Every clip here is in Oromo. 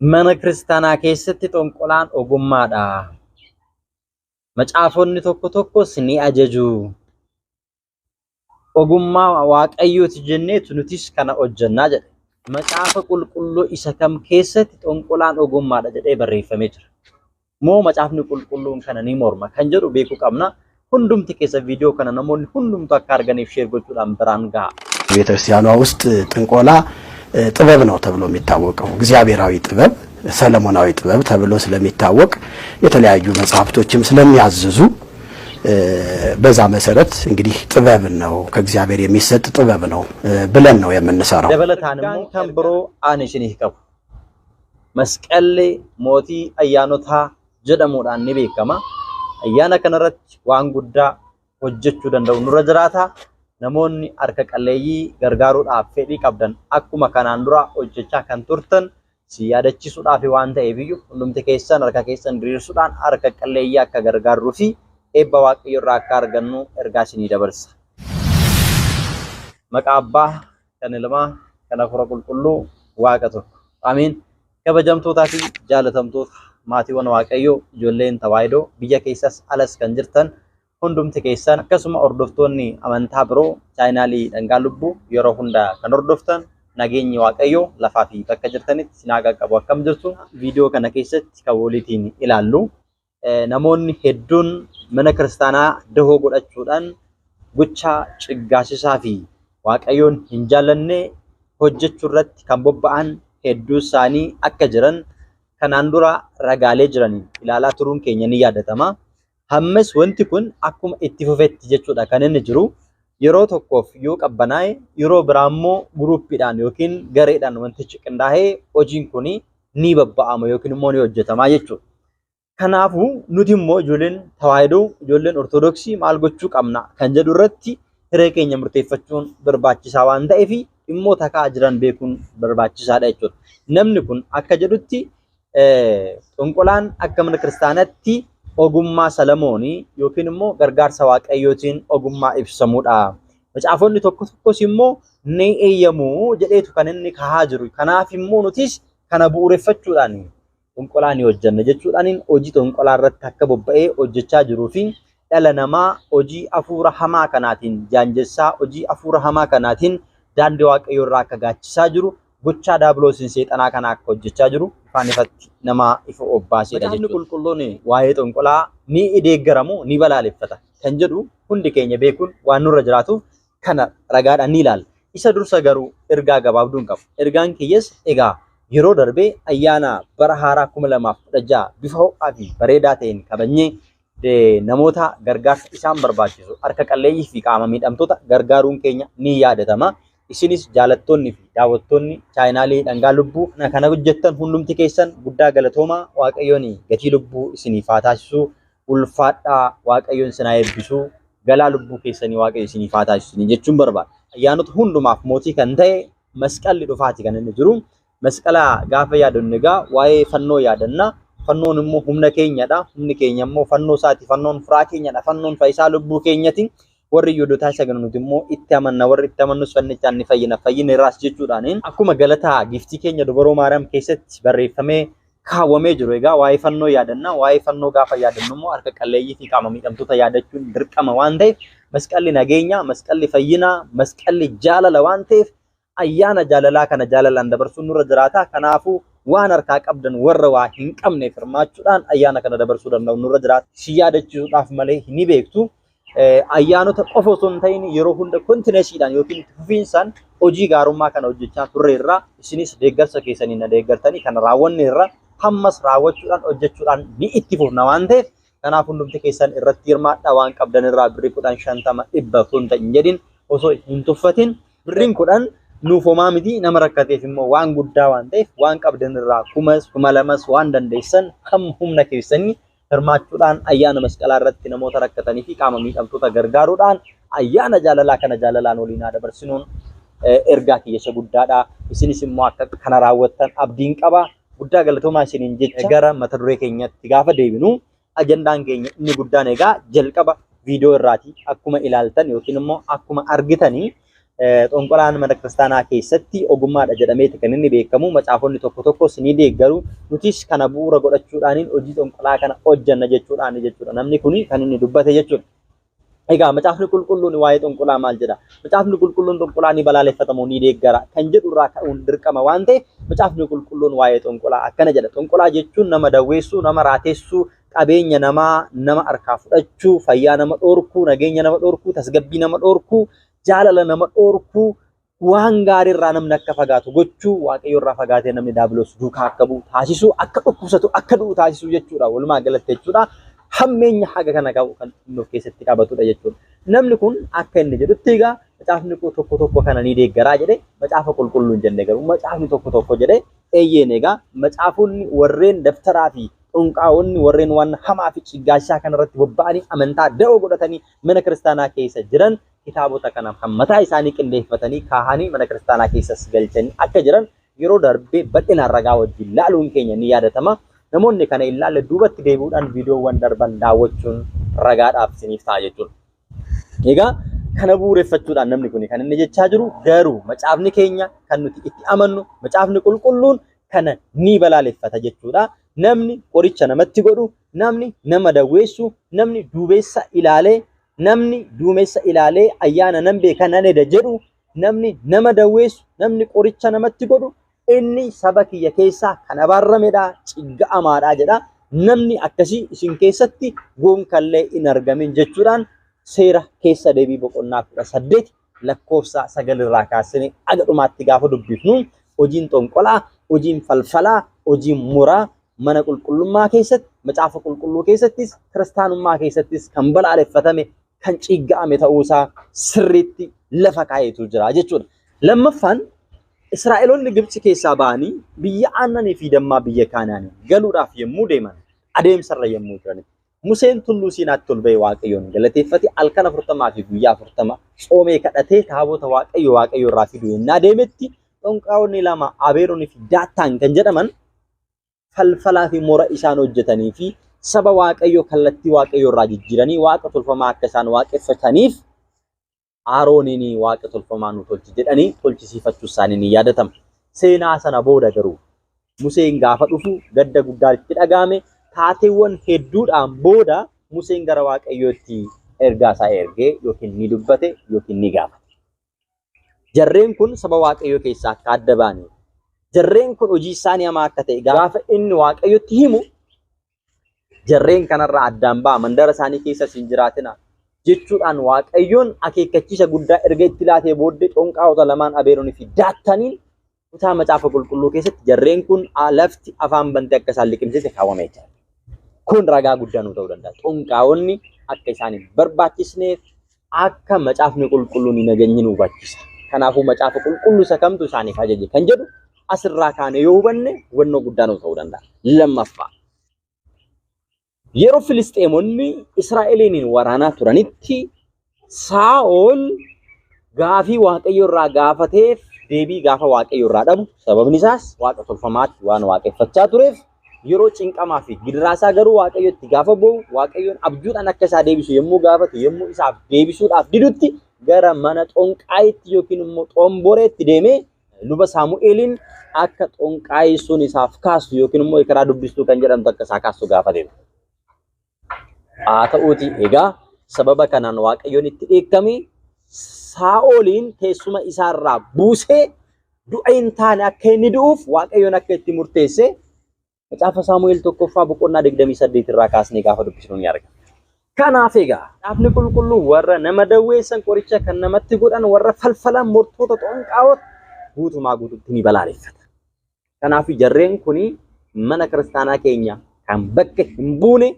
Mana kiristaanaa keessatti xonqolaan ogummaadha. Macaafonni tokko tokkos ni ajaju. Ogummaa waaqayyooti jenneetu nutis kana hojjannaa jedhe. Macaafa qulqulluu isa kam keessatti xonqolaan ogummaadha jedhee barreeffamee jira. Moo macaafni qulqulluun kana ni morma kan jedhu beekuu qabna. Hundumti keessa viidiyoo kana namoonni hundumtu akka arganiif sheer gochuudhaan biraan ga'a. ቤተክርስቲያኗ ውስጥ ጥንቆላ ጥበብ ነው ተብሎ የሚታወቀው እግዚአብሔራዊ ጥበብ ሰለሞናዊ ጥበብ ተብሎ ስለሚታወቅ የተለያዩ መጽሐፍቶችም ስለሚያዝዙ በዛ መሰረት እንግዲህ ጥበብ ነው ከእግዚአብሔር የሚሰጥ ጥበብ ነው ብለን ነው የምንሰራው። ደበለታንሙ ተንብሮ አንሽን ይከፉ መስቀል ሞቲ አያኖታ ጀደሙዳን ንቤከማ አያና ከነረት ዋን ጉዳ ወጀቹ ደንደው ኑረ ጅራታ namoonni harka qalleeyyii gargaaruudhaaf fedhii qabdan akkuma kanaan dura hojjechaa kan turtan si yaadachiisuudhaaf waan ta'eef hundumti keessan harka keessan diriirsuudhaan harka qalleeyyii akka gargaarruu fi eebba waaqayyo irraa akka argannu ergaa isinii dabarsa. Maqaa Abbaa kan Ilmaa kan Hafuura Qulqulluu Waaqa tokko. Amiin. Kabajamtootaa fi jaalatamtoota maatiiwwan waaqayyoo ijoolleen tawaahidoo biyya keessas alas kan jirtan hundumti keessan akkasuma hordoftoonni amantaa biroo chaayinaalii dhangaa lubbuu yeroo hunda kan hordoftan nageenyi waaqayyoo lafaa fi bakka jirtanitti sinaa qaqqabu akkam jirtu viidiyoo kana keessatti kan walitiin ilaallu namoonni hedduun mana kiristaanaa dahoo godhachuudhaan gochaa ciggaasisaa fi waaqayyoon hin jaallanne hojjechuu irratti kan bobba'an hedduu isaanii akka jiran kanaan dura ragaalee jiranii ilaalaa turuun keenya ni yaadatama. Hammas wanti kun akkuma itti fufetti jechuudha kan inni jiru yeroo tokkoof yoo qabbanaa'e yeroo biraa immoo guruuppiidhaan yookiin gareedhaan wantichi qindaa'ee hojiin kun ni babba'ama yookiin immoo ni hojjetama jechuudha. Kanaafuu nuti immoo ijoolleen tawaahidoo ijoolleen ortodoksii maal gochuu qabna kan jedhu irratti hiree keenya murteeffachuun barbaachisaa waan ta'eef dhimmoota ka'aa jiran beekuun barbaachisaadha jechuudha. Namni kun akka jedhutti xonqolaan akka mana kiristaanaatti ogummaa Salamoonii yookiin immoo gargaarsa waaqayyootiin ogummaa ibsamuudha. Macaafonni tokko tokkos immoo ni eeyyamu jedheetu kan inni kahaa jiru. Kanaaf immoo nutis kana bu'uureffachuudhaan xonqolaa ni hojjanna jechuudhaan hojii xonqolaa irratti akka bobba'ee hojjechaa jiruu fi dhala namaa hojii hafuura hamaa kanaatiin jaanjessaa hojii hafuura hamaa kanaatiin daandii waaqayyoo irraa akka gaachisaa jiru gochaa daabiloosiin seexanaa kana akka hojjechaa jiru ifaan ifatti nama ifa obbaaseedha jechuudha. Macaafni qulqulluun waa'ee xonqolaa ni deeggaramu ni balaaleffata kan jedhu hundi keenya beekuun waan nurra jiraatuuf kana ragaadhaan ni ilaalla. Isa dursa garuu ergaa gabaabduun qabu. Ergaan kiyyas egaa yeroo darbee ayyaana bara haaraa 2016 bifa ho'aa fi bareedaa ta'een kabajnee namoota gargaarsa isaan barbaachisu harka qalleeyyii fi qaama miidhamtoota gargaaruun keenya ni yaadatama. Isinis jaalattoonni fi daawwattoonni chaayinaalii dhangaa lubbuu kana hojjettan hundumti keessan guddaa galatoomaa waaqayyoon gatii lubbuu isiniif haa taasisu ulfaadhaa waaqayyoon isinaa eebbisu galaa lubbuu keessanii waaqayyo isiniif haa taasisu jechuun barbaada. Ayyaanota hundumaaf mootii kan ta'e masqalli dhufaati kan inni jiru. Masqala gaafa yaadannu egaa waa'ee fannoo yaadanna. Fannoon immoo humna keenyadha. Humni keenya immoo fannoo isaati. Fannoon firaa keenyadha. Fannoon fayyisaa lubbuu keenyati. Warri yoodotaa sagananuti immoo itti amanna warri itti amannus fannichaan ni fayyina fayyina irraas jechuudhaan akkuma galataa giftii keenya dubaroo maariyaam keessatti barreeffamee kaawwamee jiru egaa waa'ee fannoo yaadanna waa'ee fannoo gaafa yaadannu immoo harka qalleeyyii fi qaama miidhamtoota yaadachuun dirqama waan ta'eef masqalli nageenya masqalli fayyina masqalli jaalala waan ta'eef ayyaana jaalalaa kana jaalalaan dabarsuun nurra jiraata. Kanaafuu waan harkaa qabdan warra waa hin qabneef hirmaachuudhaan ayyaana kana dabarsuu danda'u nurra jiraata. Si yaadachiisuudhaaf malee ni beektu. Ayyaanota qofa osoo hin ta'in yeroo hunda kontineesiidhaan yookiin fufiinsaan hojii gaarummaa kana hojjechaa turre irraa isinis deeggarsa keessanii na deeggartanii kana raawwanne irraa hammas raawwachuudhaan hojjechuudhaan ni itti fufna waan ta'eef kanaaf hundumti keessan irratti hirmaadhaa waan qabdan irraa birrii 10 50 100 kun ta'in jedhin osoo hin tuffatin birriin 10 nuuf homaa miti nama rakkateef immoo waan guddaa waan ta'eef waan qabdan irraa 1000 waan dandeessan kam humna keessanii hirmaachuudhaan ayyaana masqalaa irratti namoota rakkatanii fi qaama miidhamtoota gargaaruudhaan ayyaana jaalalaa kana jaalalaan waliin dabarsinuun ergaa kiyya guddaadha. Isinis immoo akka kana raawwattan abdiin qaba. Guddaa galatoomaa isiniin jecha gara mata duree keenyatti gaafa deebinu ajandaan keenya inni guddaan egaa jalqaba viidiyoo irraati akkuma ilaaltan yookiin immoo akkuma argitanii xonqolaan mana kiristaanaa keessatti ogummaadha jedhameeti kan inni beekamu. Macaafonni tokko tokkos ni deeggaru. Nutis kana bu'uura godhachuudhaan hojii xonqolaa kana hojjanna jechuudha. Namni kun kan inni dubbate jechuudha. Egaa macaafni qulqulluun waa'ee xonqolaa maal jedha? Macaafni qulqulluun xonqolaa ni balaaleffatamu ni deeggara kan jedhu irraa ka'uun dirqama waan ta'eef macaafni qulqulluun waa'ee xonqolaa akkana jedha. Xonqolaa jechuun nama dawweessuu, nama raateessuu, qabeenya nama harkaa fudhachuu, fayyaa nama dhorkuu, nageenya nama dhorkuu, tasgabbii nama dhorkuu, jaalala nama dhorkuu, waan gaarii irraa namni akka fagaatu gochuu, waaqayyo irraa fagaatee namni daabiloos duukaa akka bu'u taasisuu, akka dhukkubsatu, akka du'u taasisuu jechuudha. Walumaa galatti jechuudha. Hammeenya haga kana qabu kan inni of keessatti qabatudha jechuudha. Namni kun akka inni jedhutti egaa macaafni tokko tokko kana ni deeggaraa jedhee macaafa qulqulluun jennee garuu macaafni tokko jedhee eeyyeen egaa macaafonni warreen daftaraa fi xunqaawonni warreen waan hamaa fi ciggaashaa kanarratti bobba'anii amantaa da'oo godhatanii mana kiristaanaa keessa jiran kitaabota kana kan mataa isaanii qindeeffatanii kaahanii mana kiristaanaa keessas galchanii akka jiran yeroo darbee bal'inaan ragaa wajjin laaluun keenya ni yaadatama. Namoonni kana ilaalle duubatti deebi'uudhaan viidiyoowwan darban daawwachuun ragaadhaaf isiniif ta'a jechuudha. Egaa kana bu'uureffachuudhaan namni kun kan inni jechaa jiru garuu macaafni keenya kan nuti itti amannu macaafni qulqulluun kana ni balaaleffata jechuudha. Namni qoricha namatti godhu, namni nama dawweessu, namni duumessa ilaalee ayyaana nan beeka nan eda jedhu, namni nama dawweessu, namni qoricha namatti godhu inni saba kiyya keessaa kan abaarameedha, cigga'amaadha jedha. Namni akkasii isin keessatti gonkallee hin argamin jechuudhaan seera keessa deebii boqonnaa 18 lakkoofsa 9 irraa kaasanii aga dhumaatti gaafa dubbifnu hojiin xonqolaa, hojiin falfalaa, hojiin muraa mana qulqullummaa keessatti, macaafa qulqulluu keessattis, kiristaanummaa keessattis kan balaaleffatame, kan cigga'ame ta'uusaa sirriitti lafa kaa'eetu jira jechuudha. Lammaffaan Israa'eloonni Gibxi keessaa ba'anii biyya aannanii fi dammaa biyya Kaanaanii galuudhaaf yommuu deeman adeemsarra yommuu jiran Museen tulluu Siinaatti ol ba'ee Waaqayyoon galateeffate halkan 40 fi guyyaa 40 tsoomee kadhatee taabota Waaqayyo irraa fidu yennaa deemetti xonqaawonni lama Abeeroonii fi Daataan kan jedhaman falfalaa fi mora isaan hojjetanii fi saba Waaqayyo kallattii Waaqayyo irraa jijjiiranii waaqa tolfamaa akka isaan waaqeffataniif Arooniin waaqa tolfamaa nu tolchi jedhanii tolchisiifachuu isaanii ni yaadatama. Seenaa sana booda garuu Museen gaafa dhufu gadda guddaa itti dhagahame. Taateewwan hedduudhaan booda Museen gara Waaqayyootti ergaa isaa ergee yookiin ni dubbate yookiin ni gaafate. Jarreen kun saba Waaqayyoo keessaa akka adda ba'anii, jarreen kun hojii isaanii hamaa akka ta'e gaafa inni Waaqayyootti himu, jarreen kanarraa addaan ba'a mandara isaanii keessa hin jiraatina jechuudhaan Waaqayyoon akeekkachiisa guddaa erga itti laatee booddee xonqaawota lamaan Abeeroonii fi Daataniin kutaa macaafa qulqulluu keessatti jarreen kun lafti afaan bantee akka isaan liqimsite kaawwamee jira. Kun ragaa guddaa nu ta'uu danda'a. Xonqaawonni akka isaan hin barbaachisneef akka macaafni qulqulluun hin nageenye nu hubachiisa. Kanaafuu macaafa qulqulluu isa kamtu isaaniif ajaje kan jedhu asirraa kaanee yoo hubanne hubannoo guddaa nu ta'uu danda'a. Lammaffaa yeroo Filisxeemonni Israa'eliin waraanaa turanitti Saa'ol gaafii Waaqayyo irraa gaafateef deebii gaafa Waaqayyo irraa dhabu sababni isaas waaqa tolfamaatti waan waaqeffachaa tureef yeroo cinqamaa fi gidiraasaa garuu Waaqayyotti gaafa bo'u Waaqayyoon abjuudhaan akka isaa deebisu yommuu gaafate yommuu isaaf deebisuudhaaf didutti gara mana xonqaayitti yookiin immoo xomboreetti deemee luba Saamu'eeliin akka xonqaayii sun isaaf kaasu yookiin immoo karaa dubbistuu kan jedhamtu akka isaa kaasu gaafate. Haa ta'uuti egaa sababa kanaan Waaqayyoon itti dheekkamee Saa'oliin teessuma isaarraa buusee du'a hin taane akka inni du'uuf Waaqayyoon akka itti murteesse macaafa Saamu'eel tokkoffaa boqonnaa 28 irraa kaasnee gaafa dubbisnu ni argina. Kanaaf egaa dhaabni qulqulluu warra nama dawweessan qoricha kan namatti godhan warra falfalan mortoota xonqaawota guutumaa guutuutti ni balaaleffata. Kanaaf jarreen kuni mana kiristaanaa keenya kan bakka hin buune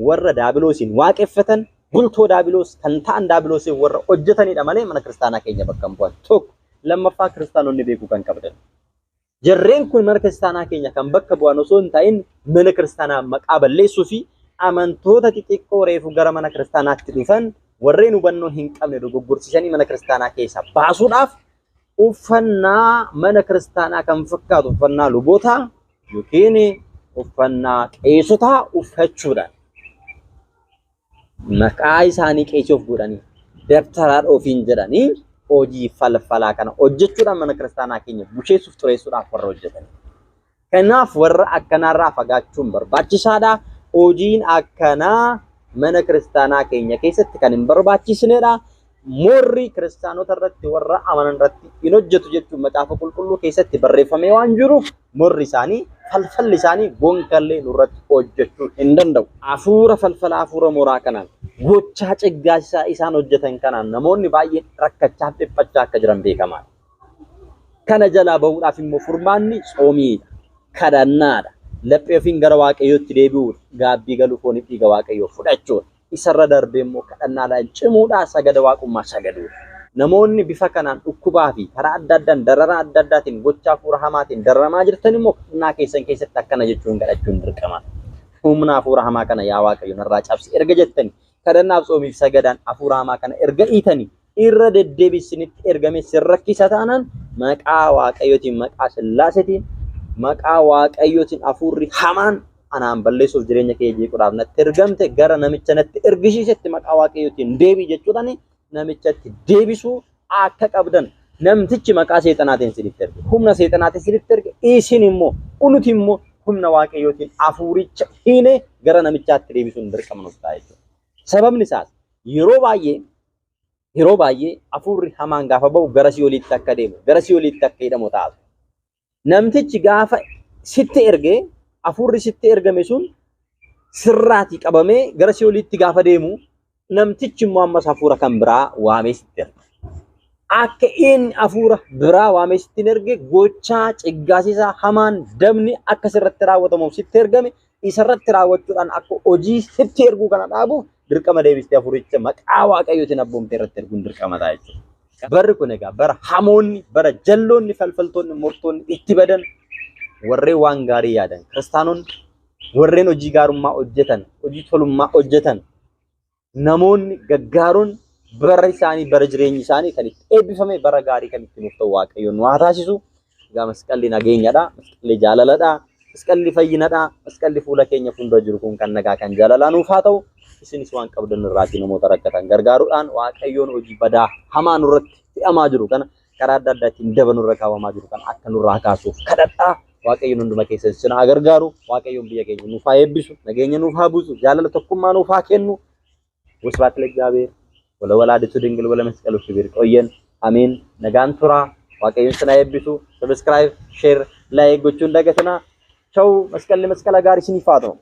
warra daabiloosiin waaqeffatan bultoo daabiloos kan ta'an daabiloosiin warra hojjetanidha malee mana kiristaanaa keenya bakka hin bu'an. Tokko lammaffaa kiristaanonni beekuu kan qabdan. Jarreen kun mana kiristaanaa keenya kan bakka bu'an osoo hin ta'in mana kiristaanaa maqaa balleessuu fi amantoota xixiqqoo reefu gara mana kiristaanaatti dhufan warreen hubannoo hin qabne dogoggorsiisanii mana kiristaanaa keessaa baasuudhaaf uffannaa mana kiristaanaa kan fakkaatu uffannaa lubootaa yookiin uffannaa qeesotaa uffachuudhaan maqaa isaanii qeesoof godhanii dabtaraadha ofiin jedhanii hojii falfalaa kana hojjechuudhaan mana kiristaanaa keenya busheessuuf xureessuudhaaf warra hojjetan. Kanaaf warra akkanarraa fagaachuun barbaachisaadha. Hojiin akkanaa mana kiristaanaa keenya keessatti kan hin barbaachisnedha. Morri kiristaanota irratti warra amanan irratti hin hojjetu jechuun macaafa qulqulluu keessatti barreeffamee waan jiruuf morri isaanii falfalli isaanii gonkallee nurratti hojjechuu hin danda'u. Hafuura falfalaa hafuura moraa kanaan gochaa ciggaasisaa isaan hojjetan kanaan namoonni baay'een rakkachaa fi dhiphachaa akka jiran beekamaadha. Kana jalaa bahuudhaaf immoo furmaanni tsoomiidha, kadhannaadha, laphee ofiin gara waaqayyootti deebi'uudha, gaabbii galuu fooniif dhiiga waaqayyoo fudhachuudha. Isarra darbee immoo kadhannaadhaan cimuudhaa sagada waaqummaa sagaduudha. Namoonni bifa kanaan dhukkubaa fi karaa adda addaan dararaa adda addaatiin gochaa hafuura hamaatiin dararamaa jirtan immoo kadhannaa keessan keessatti akkana jechuun kadhachuun dirqama. Humna hafuura hamaa kana yaa waaqayyo narraa cabsi erga jettani kadhannaaf tsoomiif sagadaan hafuura hamaa kana erga dhiitanii irra deddeebisinitti ergame sirrakkisa taanaan maqaa waaqayyootiin maqaa sillaasetiin maqaa waaqayyootiin hafuurri hamaan anaan balleessuuf jireenya kee jeequudhaaf natti ergamte gara namicha natti ergisiisetti maqaa waaqayyootiin deebii jechuudhaan namichatti deebisuu akka qabdan namtichi maqaa seexanaatiin sinitti erge humna seexanaatiin sinitti erge isin immoo unuti immoo humna waaqayyootiin hafuuricha hiine gara namichaatti deebisuun dirqama nuuf ta'a jechuudha. Sababni isaas yeroo baay'ee hafuurri hamaan gaafa ba'u gara si'ooliitti akka deemu gara si'ooliitti akka hidhamu ta'a. Namtichi gaafa sitti ergee hafuurri sitti ergame sun sirraatii qabamee gara si'ooliitti gaafa deemu namtichi immoo ammas hafuura kan biraa waamee sitti erge. Akka inni hafuura biraa waamee sitti erge gochaa ciggaasisaa hamaan dabni akka sirratti raawwatamuuf sitti ergame isarratti raawwachuudhaan akka hojii sitti erguu kana dhaabuuf dirqama deebistee hafuuricha maqaa waaqayyootiin abboomtee irratti erguun dirqama ta'a jechuudha. Barri kun egaa bara hamoonni, bara jalloonni, falfaltoonni, mortoonni itti badan warreen waan gaarii yaadan kiristaanonni warreen hojii gaarummaa hojjetan, hojii tolummaa hojjetan namoonni gaggaaroon bara isaanii bara jireenyi isaanii kan itti eebbifame bara gaarii kan itti nuuf ta'u waaqayyoon nu haa taasisu. Egaa masqalli nageenyadha, masqalli jaalaladha, masqalli fayyinadha, masqalli fuula keenya fuuldura jiru kun kan nagaa kan jaalalaa nuuf haa ta'u. Isinis waan qabdan irraatii namoota rakkatan gargaaruudhaan waaqayyoon hojii badaa hamaa nurratti fe'amaa jiru kana karaa adda addaatiin daba nurra kaa'amaa jiru kana akka nurraa kaasuuf kadhadhaa. Waaqayyoon hunduma keessatti isin haa gargaaru. Waaqayyoon biyya keenya nuuf haa eebbisu, nageenya nuuf haa buusu, jaalala tokkummaa nuuf haa kennu. Wasbaat ለእግዚአብሔር ወለወላዲቱ ድንግል ወለመስቀሉ ክብር ቆየን። አሜን። ነጋን ቱራ waaqayyoon isin haa eebbisu. ሰብስክራይብ፣ ሼር፣ ላይክ gochuun dagatina. ቻው። መስቀል ጋር isiniif haa ta'u.